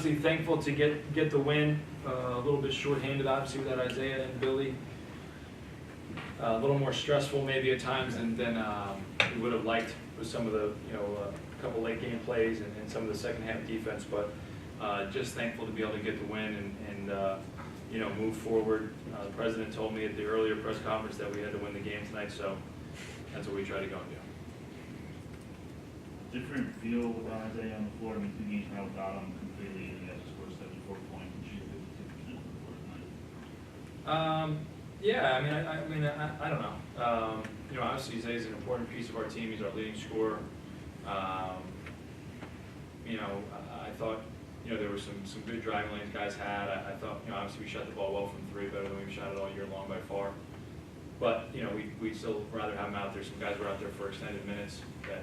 obviously thankful to get the win. A little bit shorthanded, obviously, without Isaiah and Billy. A little more stressful maybe at times than we would have liked with some of the, a couple late game plays and some of the second half defense. But just thankful to be able to get the win and move forward. The president told me at the earlier press conference that we had to win the game tonight, so that's what we try to go and do. Different feel without Isaiah on the floor. I mean, 2 games now without him completely, and he has to score 74 points and shoot 52% from the floor tonight. Yeah, I don't know. Obviously Isaiah's an important piece of our team. He's our leading scorer. I thought, there were some good driving lanes guys had. I thought, obviously we shot the ball well from 3, better than we've shot it all year long by far. But, we'd still rather have him out there. Some guys were out there for extended minutes that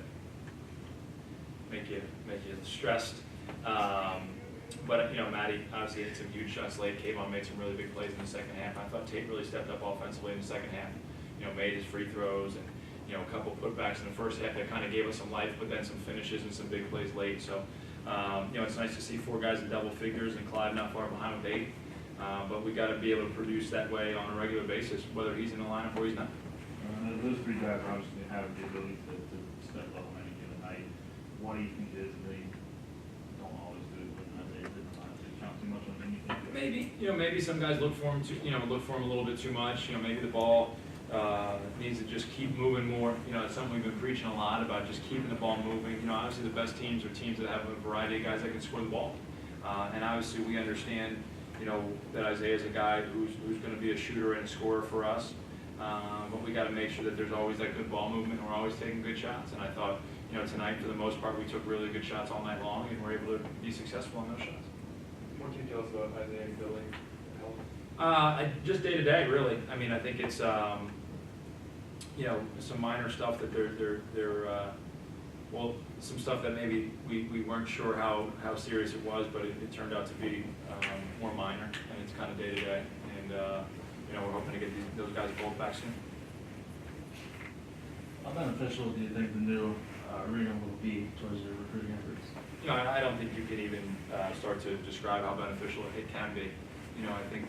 make you stressed. But Matty obviously hit some huge shots late. Kayvon made some really big plays in the second half. I thought Tate really stepped up offensively in the second half. Made his free throws and a couple putbacks in the first half that kind of gave us some life, but then some finishes and some big plays late. So it's nice to see 4 guys in double figures and Clyde not far behind with 8. But we got to be able to produce that way on a regular basis, whether he's in the lineup or he's not. Those 3 guys obviously have the ability to step up on any given night. What do you think it is they don't always do it when they count too much on anything? Maybe some guys look for him a little bit too much. Maybe the ball needs to just keep moving more. It's something we've been preaching a lot about, just keeping the ball moving. Obviously the best teams are teams that have a variety of guys that can score the ball. And obviously we understand, that Isaiah is a guy who's going to be a shooter and a scorer for us. But we got to make sure that there's always that good ball movement and we're always taking good shots. And I thought, tonight for the most part we took really good shots all night long and we're able to be successful on those shots. What can you tell us about Isaiah and Billy? Just day to day, really. I think it's some minor stuff that they're some stuff that maybe we weren't sure how serious it was, but it turned out to be more minor, and it's kind of day to day. And we're hoping to get those guys both back soon. How beneficial do you think the new arena will be towards your recruiting efforts? I don't think you can even start to describe how beneficial it can be. I think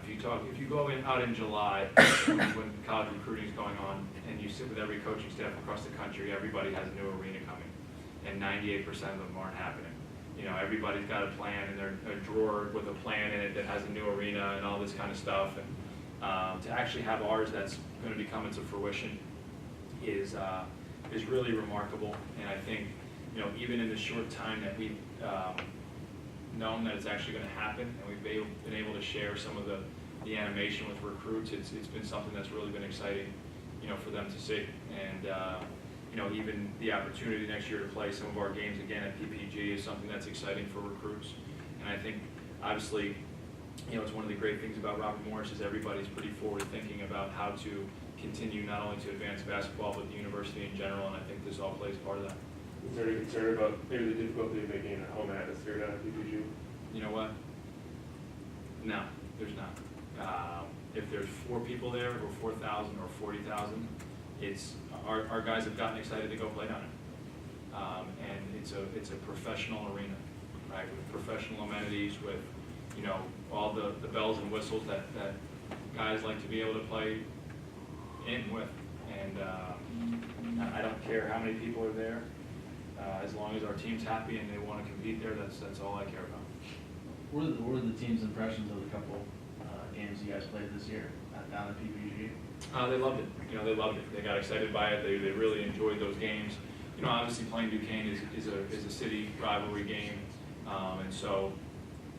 if you go out in July when college recruiting is going on and you sit with every coaching staff across the country, everybody has a new arena coming, and 98% of them aren't happening. Everybody's got a plan in their drawer with a plan in it that has a new arena and all this kind of stuff. And to actually have ours that's going to be coming to fruition is really remarkable. And I think even in the short time that we've known that it's actually going to happen, and we've been able to share some of the animation with recruits, it's been something that's really been exciting, for them to see. And even the opportunity next year to play some of our games again at PPG is something that's exciting for recruits. And I think obviously, it's one of the great things about Robert Morris is everybody's pretty forward thinking about how to continue not only to advance basketball but the university in general, and I think this all plays part of that. Is there any concern about maybe the difficulty of making a home atmosphere down at PPG? You know what? No, there's not. If there's 4 people there, or 4,000, or 40,000, it's our guys have gotten excited to go play down it. And it's a professional arena, right? With professional amenities, with all the bells and whistles that guys like to be able to play in with. And I don't care how many people are there. As long as our team's happy and they want to compete there, that's all I care about. What were the team's impressions of the couple games you guys played this year down at PPG? They loved it. They loved it. They got excited by it. They really enjoyed those games. Obviously playing Duquesne is a city rivalry game, and so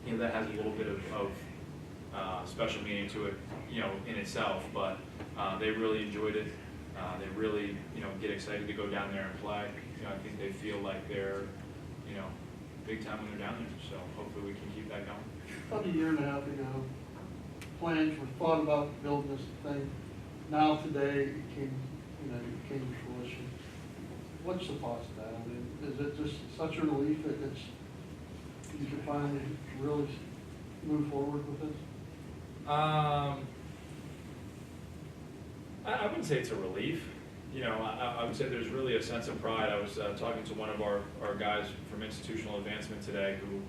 that has a little bit of special meaning to it, in itself. But they really enjoyed it. They really get excited to go down there and play. I think they feel like they're big time when they're down there. So hopefully we can keep that going. About a year and a half ago, plans were thought about building this thing. Now today it came to fruition. What's the cost of that? Is it just such a relief that you can finally really move forward with this? I wouldn't say it's a relief. You know, I would say there's really a sense of pride. I was talking to one of our guys from institutional advancement today who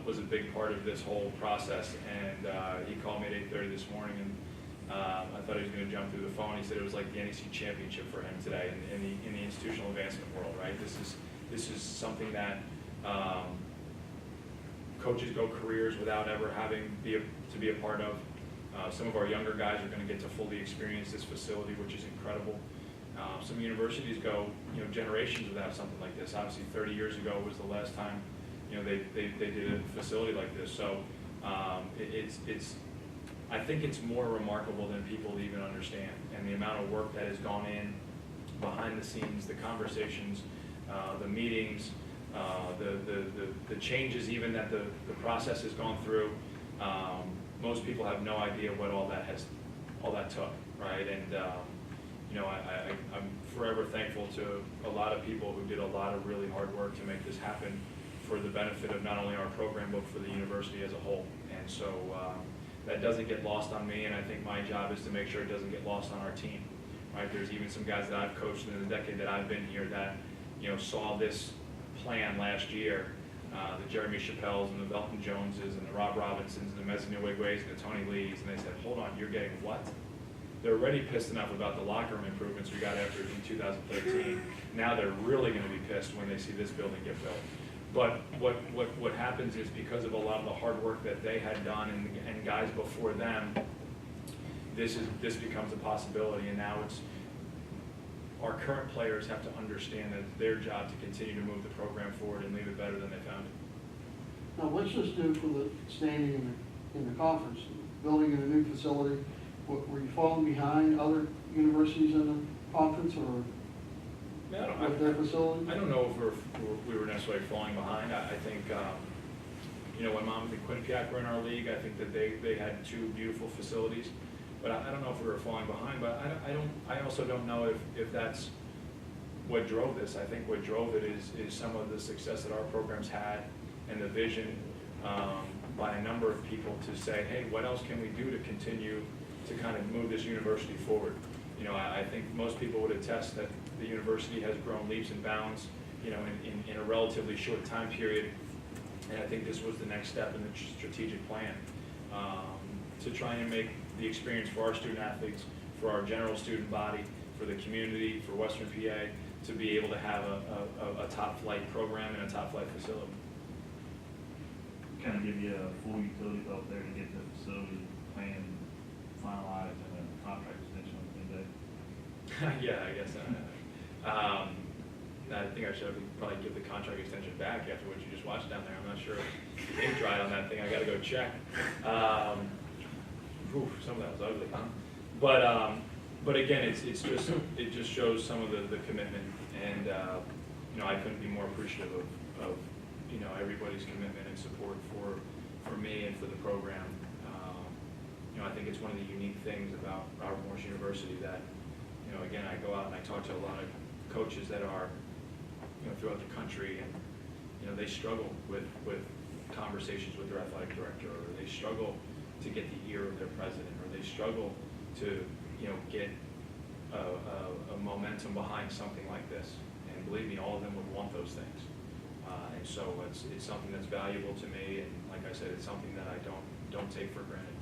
was a big part of this whole process, and he called me at 8:30 this morning, and I thought he was going to jump through the phone. He said it was like the NEC championship for him today in the institutional advancement world, right? This is something that coaches go careers without ever having to be a part of. Some of our younger guys are going to get to fully experience this facility, which is incredible. Some universities go, generations without something like this. Obviously, 30 years ago was the last time, they did a facility like this. So I think it's more remarkable than people even understand, and the amount of work that has gone in behind the scenes, the conversations, the meetings, the changes even that the process has gone through. Most people have no idea what all that took, right? And I'm forever thankful to a lot of people who did a lot of really hard work to make this happen for the benefit of not only our program, but for the university as a whole. And so that doesn't get lost on me, and I think my job is to make sure it doesn't get lost on our team, right? There's even some guys that I've coached in the decade that I've been here that, saw this plan last year, the Jeremy Chappelles and the Velton Joneses and the Rob Robinsons and the Mezzanine Wigways and the Tony Lees, and they said, hold on, you're getting what? They're already pissed enough about the locker room improvements we got after in 2013. Now they're really going to be pissed when they see this building get built. But what happens is, because of a lot of the hard work that they had done and guys before them, this becomes a possibility, and now our current players have to understand that it's their job to continue to move the program forward and leave it better than they found it. Now, what's this do for the standing in the conference? Building in a new facility, were you falling behind other universities in the conference, or with their facility? I don't know if we were necessarily falling behind. I think, when Monmouth and Quinnipiac were in our league, I think that they had two beautiful facilities. But I don't know if we were falling behind. But I also don't know if that's what drove this. I think what drove it is some of the success that our programs had, and the vision by a number of people to say, hey, what else can we do to continue to kind of move this university forward? I think most people would attest that the university has grown leaps and bounds, in a relatively short time period. And I think this was the next step in the strategic plan to try and make the experience for our student athletes, for our general student body, for the community, for Western PA, to be able to have a top flight program and a top flight facility. Kind of give you a full utility belt there to get the facility plan finalized and a contract extension on the same day. Yeah, I guess. I think I should probably give the contract extension back after what you just watched down there. I'm not sure if ink dried on that thing. I got to go check. Some of that was ugly, huh? But again, it just shows some of the commitment, and I couldn't be more appreciative of everybody's commitment and support for me and for the program. I think it's one of the unique things about Robert Morris University that, again, I go out and I talk to a lot of coaches that are, throughout the country, and they struggle with conversations with their athletic director, or they struggle to get the ear of their president, or they struggle to, get a momentum behind something like this. And believe me, all of them would want those things. And so it's something that's valuable to me, and like I said, it's something that I don't take for granted.